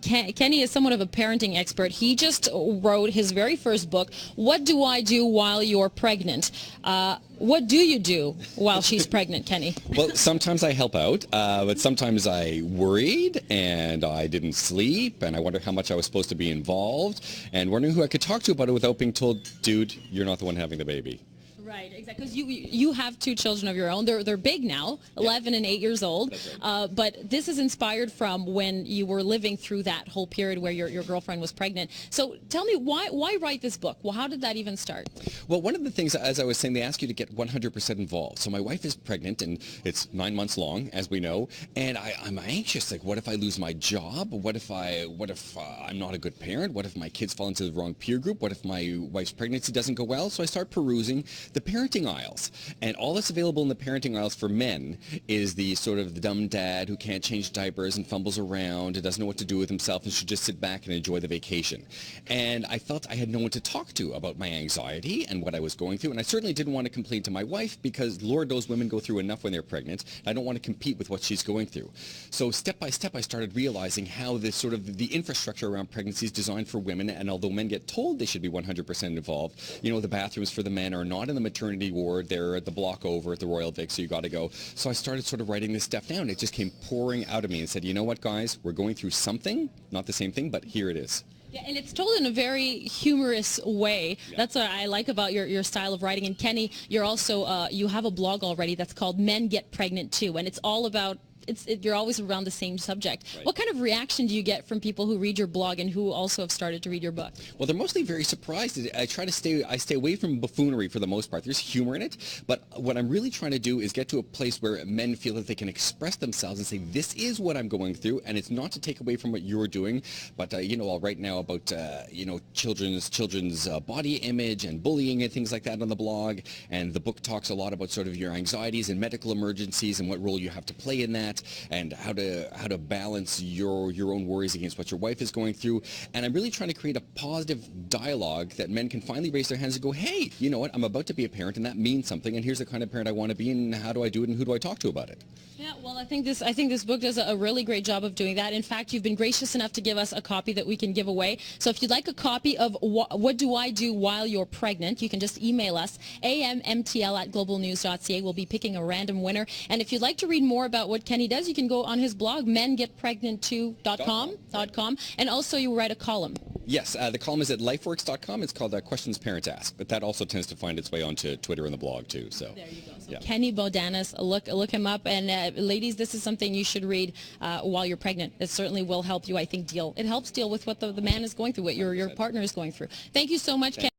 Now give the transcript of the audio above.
Kenny is somewhat of a parenting expert. He just wrote his very first book, What Do I Do While You're Pregnant? What do you do while she's pregnant, Kenny? Well, sometimes I help out, but sometimes I worried and I didn't sleep and I wonder how much I was supposed to be involved and wondering who I could talk to about it without being told, dude, you're not the one having the baby. Right, exactly. Because you have two children of your own. They're big now, 11 and 8 years old. Right. But this is inspired from when you were living through that whole period where your girlfriend was pregnant. So tell me, why write this book? Well, how did that even start? Well, one of the things, as I was saying, they ask you to get 100% involved. So my wife is pregnant, and it's 9 months long, as we know. And I'm anxious. Like, what if I lose my job? What if I'm not a good parent? What if my kids fall into the wrong peer group? What if my wife's pregnancy doesn't go well? So I start perusing the parenting aisles, and all that's available in the parenting aisles for men is the sort of the dumb dad who can't change diapers and fumbles around and doesn't know what to do with himself and should just sit back and enjoy the vacation. And I felt I had no one to talk to about my anxiety and what I was going through, and I certainly didn't want to complain to my wife because Lord knows women go through enough when they're pregnant. I don't want to compete with what she's going through. So step by step I started realizing how this sort of the infrastructure around pregnancy is designed for women, and although men get told they should be 100% involved, you know, the bathrooms for the men are not in the maternity ward, they're at the block over at the Royal Vic, so you got to go. So I started sort of writing this stuff down. It just came pouring out of me and said, you know what, guys, we're going through something, not the same thing, but here it is. Yeah, and it's told in a very humorous way. Yeah. That's what I like about your style of writing. And Kenny, you're also you have a blog already that's called Men Get Pregnant Too, and it's all about you're always around the same subject. Right. What kind of reaction do you get from people who read your blog and who also have started to read your book? Well, they're mostly very surprised. I stay away from buffoonery for the most part. There's humor in it, but what I'm really trying to do is get to a place where men feel that they can express themselves and say, this is what I'm going through, and it's not to take away from what you're doing, but you know, I'll write now about you know, children's body image and bullying and things like that on the blog, and the book talks a lot about sort of your anxieties and medical emergencies and what role you have to play in that, and how to balance your own worries against what your wife is going through. And I'm really trying to create a positive dialogue that men can finally raise their hands and go, hey, you know what, I'm about to be a parent and that means something, and here's the kind of parent I want to be, and how do I do it, and who do I talk to about it? Yeah, well, I think this book does a really great job of doing that. In fact, you've been gracious enough to give us a copy that we can give away. So if you'd like a copy of What Do I Do While You're Pregnant, you can just email us, ammtl@globalnews.ca. We'll be picking a random winner. And if you'd like to read more about what Kenny does, you can go on his blog, mengetpregnant2.com. And also you write a column. Yes, the column is at lifeworks.com. It's called Questions Parents Ask, but that also tends to find its way onto Twitter and the blog too. So there you go. So yeah. Kenny Bodanis, look him up, and ladies, this is something you should read while you're pregnant. It certainly will help you, I think, it helps deal with what the man is going through, what your partner is going through. Thank you so much, Kenny.